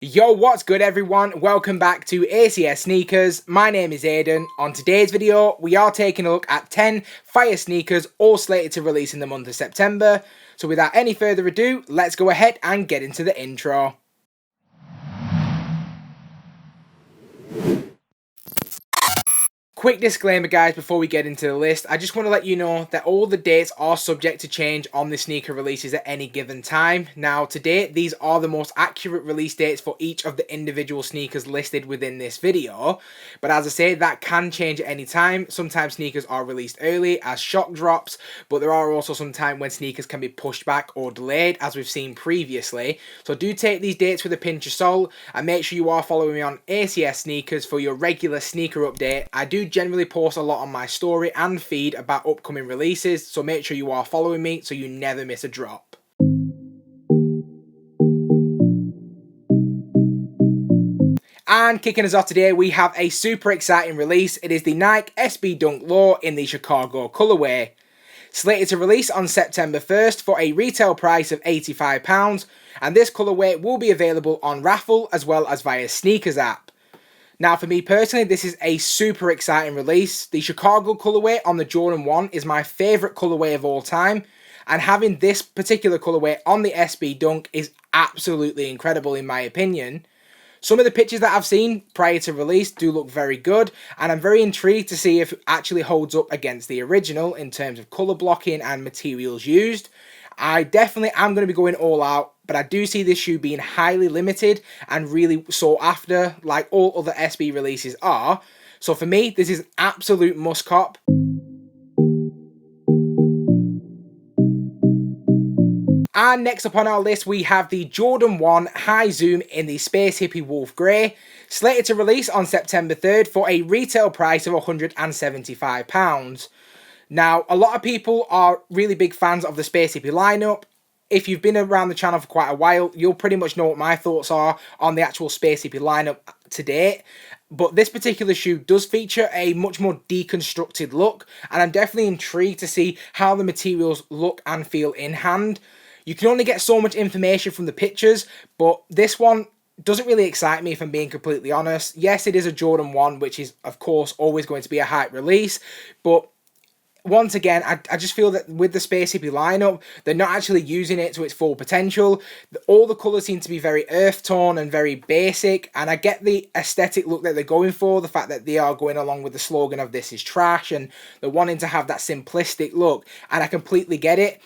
Yo, what's good everyone? Welcome back to ACS Sneakers. My name is Aiden. On today's video, we are taking a look at 10 fire sneakers all slated to release in the month of September. So without any further ado, let's go ahead and get into the intro. Quick disclaimer guys before we get into the list, I just want to let you know that all the dates are subject to change on the sneaker releases at any given time. Now to date, these are the most accurate release dates for each of the individual sneakers listed within this video. But as I say, that can change at any time. Sometimes sneakers are released early as shock drops, but there are also some time when sneakers can be pushed back or delayed as we've seen previously. So do take these dates with a pinch of salt and make sure you are following me on ACS Sneakers for your regular sneaker update. I do generally post a lot on my story and feed about upcoming releases, so make sure you are following me so you never miss a drop. And kicking us off today, we have a super exciting release. It is the Nike SB Dunk Low in the Chicago colorway. Slated to release on September 1st for a retail price of £85, and this colorway will be available on raffle as well as via Sneakers app. Now for me personally, this is a super exciting release. The Chicago colorway on the Jordan 1 is my favourite colorway of all time, and having this particular colorway on the SB Dunk is absolutely incredible in my opinion. Some of the pictures that I've seen prior to release do look very good, and I'm very intrigued to see if it actually holds up against the original in terms of colour blocking and materials used. I definitely am going to be going all out, but I do see this shoe being highly limited and really sought after like all other SB releases are. So for me, this is an absolute must cop. And next up on our list, we have the Jordan 1 High Zoom in the Space Hippie Wolf Grey, slated to release on September 3rd for a retail price of £175. Now, a lot of people are really big fans of the Space Hippie lineup. If you've been around the channel for quite a while, you'll pretty much know what my thoughts are on the actual Space Hippie lineup to date. But this particular shoe does feature a much more deconstructed look, and I'm definitely intrigued to see how the materials look and feel in hand. You can only get so much information from the pictures, but this one doesn't really excite me if I'm being completely honest. Yes, it is a Jordan 1, which is of course always going to be a hype release, but once again, I just feel that with the Space Hippie lineup, they're not actually using it to its full potential. All the colours seem to be very earth tone and very basic, and I get the aesthetic look that they're going for, the fact that they are going along with the slogan of "This is trash" and they're wanting to have that simplistic look, and I completely get it.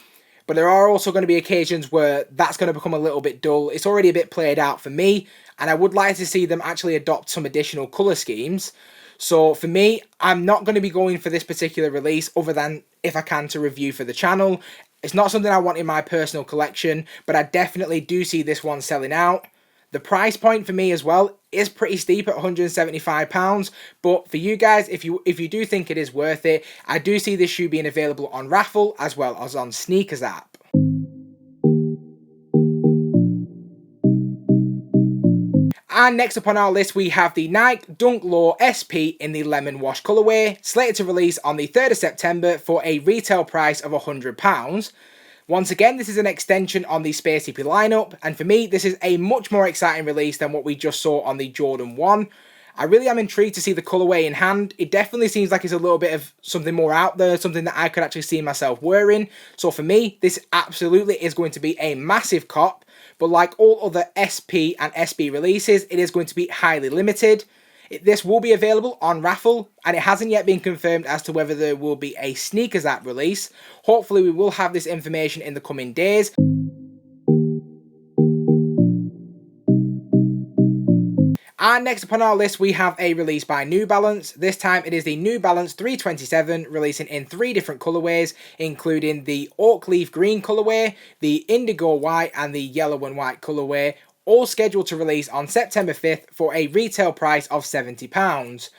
But there are also going to be occasions where that's going to become a little bit dull. It's already a bit played out for me, and I would like to see them actually adopt some additional colour schemes. So for me, I'm not going to be going for this particular release other than if I can to review for the channel. It's not something I want in my personal collection, but I definitely do see this one selling out. The price point for me as well is pretty steep at £175, but for you guys, if you do think it is worth it, I do see this shoe being available on raffle as well as on Sneakers app. And next up on our list, we have the Nike Dunk Low SP in the Lemon Wash colorway, slated to release on the 3rd of September for a retail price of £100. Once again, this is an extension on the Space Hippie lineup, and for me, this is a much more exciting release than what we just saw on the Jordan 1. I really am intrigued to see the colorway in hand. It definitely seems like it's a little bit of something more out there, something that I could actually see myself wearing. So for me, this absolutely is going to be a massive cop. But like all other SP and SB releases, it is going to be highly limited. This will be available on raffle, and it hasn't yet been confirmed as to whether there will be a Sneakers app release. Hopefully we will have this information in the coming days. And next upon our list, we have a release by New Balance. This time it is the New Balance 327, releasing in 3 different colourways, including the Oak Leaf Green colourway, the Indigo White and the Yellow and White colourway, all scheduled to release on September 5th for a retail price of £70.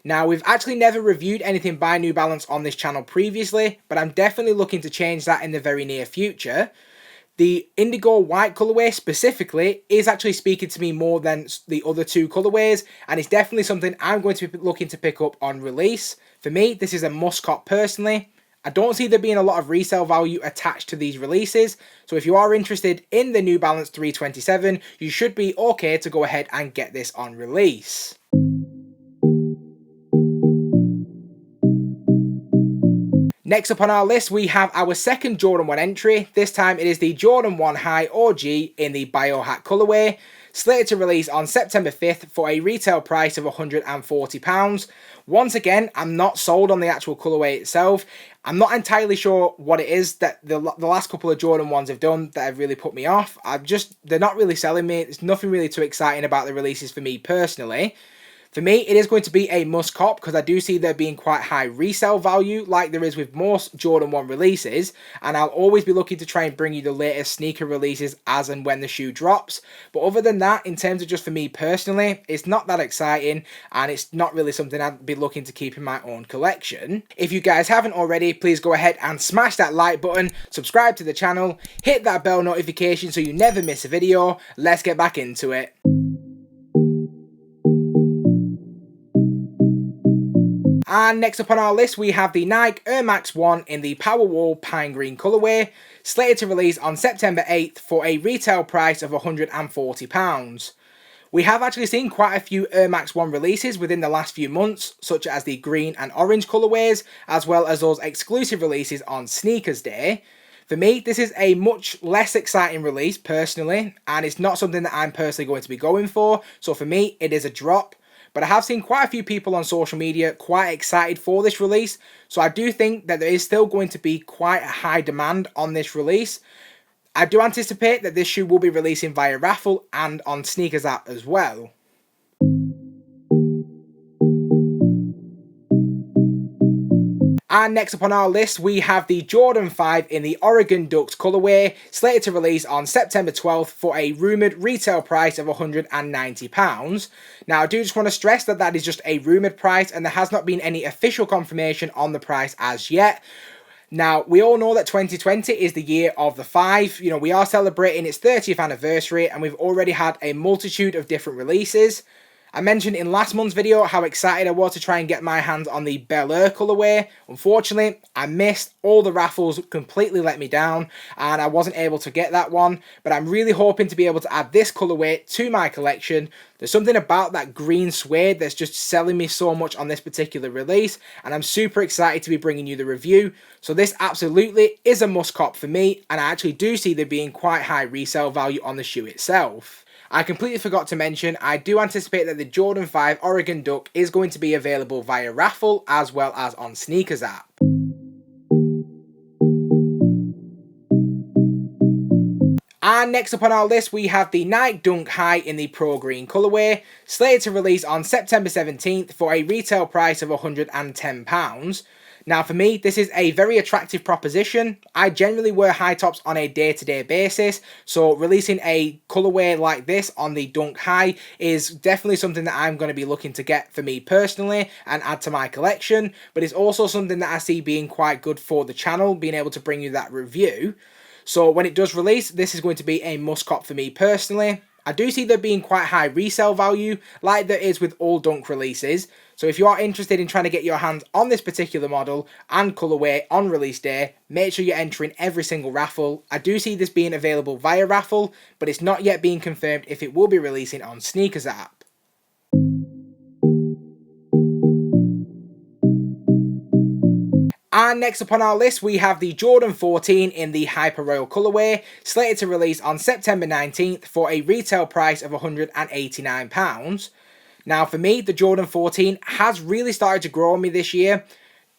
Now, we've actually never reviewed anything by New Balance on this channel previously, but I'm definitely looking to change that in the very near future. The Indigo White colourway specifically is actually speaking to me more than the other 2 colourways, and it's definitely something I'm going to be looking to pick up on release. For me, this is a must cop personally. I don't see there being a lot of resale value attached to these releases, so if you are interested in the New Balance 327, you should be okay to go ahead and get this on release. Next up on our list, we have our second Jordan 1 entry. This time it is the Jordan 1 High OG in the Biohack colourway, slated to release on September 5th for a retail price of £140. Once again, I'm not sold on the actual colourway itself. I'm not entirely sure what it is that the last couple of Jordan 1s have done that have really put me off. They're not really selling me. There's nothing really too exciting about the releases for me personally. For me, it is going to be a must cop because I do see there being quite high resale value like there is with most Jordan 1 releases, and I'll always be looking to try and bring you the latest sneaker releases as and when the shoe drops. But other than that, in terms of just for me personally, it's not that exciting and it's not really something I'd be looking to keep in my own collection. If you guys haven't already, please go ahead and smash that like button, subscribe to the channel, hit that bell notification so you never miss a video. Let's get back into it. And next up on our list, we have the Nike Air Max 1 in the Powerwall Pine Green colourway, slated to release on September 8th for a retail price of £140. We have actually seen quite a few Air Max 1 releases within the last few months, such as the green and orange colourways, as well as those exclusive releases on Sneakers Day. For me, this is a much less exciting release personally, and it's not something that I'm personally going to be going for, so for me, it is a drop. But I have seen quite a few people on social media quite excited for this release, so I do think that there is still going to be quite a high demand on this release. I do anticipate that this shoe will be releasing via raffle and on Sneakers app as well. And next up on our list, we have the Jordan 5 in the Oregon Ducks colourway, slated to release on September 12th for a rumoured retail price of £190. Now, I do just want to stress that that is just a rumoured price and there has not been any official confirmation on the price as yet. Now, we all know that 2020 is the year of the 5. You know, we are celebrating its 30th anniversary and we've already had a multitude of different releases. I mentioned in last month's video how excited I was to try and get my hands on the Bel Air colourway. Unfortunately, I missed. All the raffles completely let me down and I wasn't able to get that one. But I'm really hoping to be able to add this colourway to my collection. There's something about that green suede that's just selling me so much on this particular release. And I'm super excited to be bringing you the review. So this absolutely is a must cop for me. And I actually do see there being quite high resale value on the shoe itself. I completely forgot to mention, I do anticipate that the Jordan 5 Oregon Duck is going to be available via raffle as well as on Sneakers app. And next up on our list, we have the Nike Dunk High in the Pro Green colourway, slated to release on September 17th for a retail price of £110. Now for me, this is a very attractive proposition. I generally wear high tops on a day-to-day basis, so releasing a colourway like this on the Dunk High is definitely something that I'm going to be looking to get for me personally and add to my collection, but it's also something that I see being quite good for the channel, being able to bring you that review. So when it does release, this is going to be a must cop for me personally. I do see there being quite high resale value, like there is with all Dunk releases. So if you are interested in trying to get your hands on this particular model and colourway on release day, make sure you're entering every single raffle. I do see this being available via raffle, but it's not yet being confirmed if it will be releasing on Sneakers app. And next up on our list, we have the Jordan 14 in the Hyper Royal colourway, slated to release on September 19th for a retail price of £189. Now for me, the Jordan 14 has really started to grow on me this year.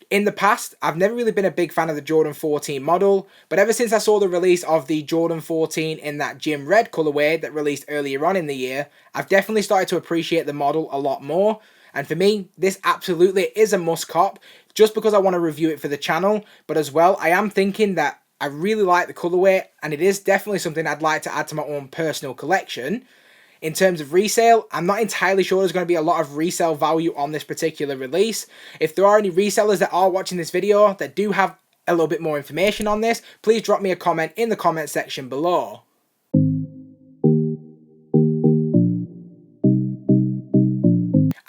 In the past, I've never really been a big fan of the Jordan 14 model, but ever since I saw the release of the Jordan 14 in that gym red colourway that released earlier on in the year, I've definitely started to appreciate the model a lot more. And for me, this absolutely is a must cop, just because I want to review it for the channel, but as well, I am thinking that I really like the colourway, and it is definitely something I'd like to add to my own personal collection. In terms of resale, I'm not entirely sure there's going to be a lot of resale value on this particular release. If there are any resellers that are watching this video that do have a little bit more information on this, please drop me a comment in the comment section below.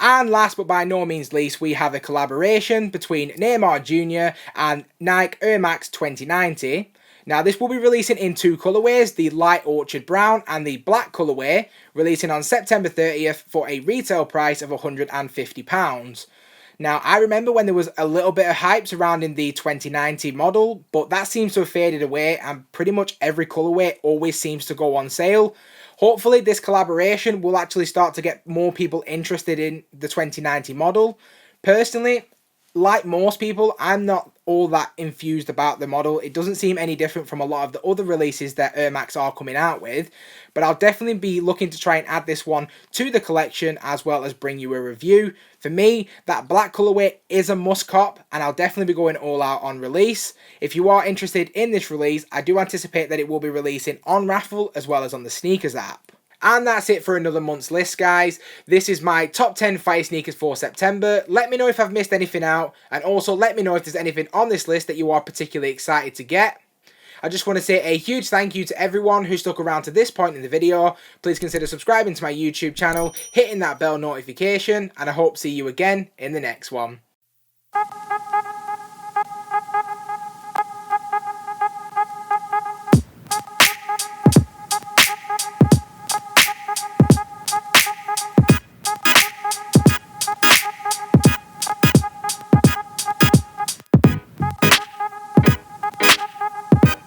And last but by no means least, we have a collaboration between Neymar Jr. and Nike Air Max 2090. Now this will be releasing in two colourways, the light orchard brown and the black colourway, releasing on September 30th for a retail price of £150. Now, I remember when there was a little bit of hype surrounding the 2090 model, but that seems to have faded away and pretty much every colourway always seems to go on sale. Hopefully this collaboration will actually start to get more people interested in the 2090 model. Personally, like most people, I'm not all that infused about the model. It doesn't seem any different from a lot of the other releases that Air Max are coming out with, but I'll definitely be looking to try and add this one to the collection as well as bring you a review. For me, that black colourway is a must cop and I'll definitely be going all out on release. If you are interested in this release, I do anticipate that it will be releasing on Raffle as well as on the Sneakers app. And that's it for another month's list, guys. This is my top 10 fire sneakers for September. Let me know if I've missed anything out, and also let me know if there's anything on this list that you are particularly excited to get. I just want to say a huge thank you to everyone who stuck around to this point in the video. Please consider subscribing to my YouTube channel, hitting that bell notification, and I hope to see you again in the next one.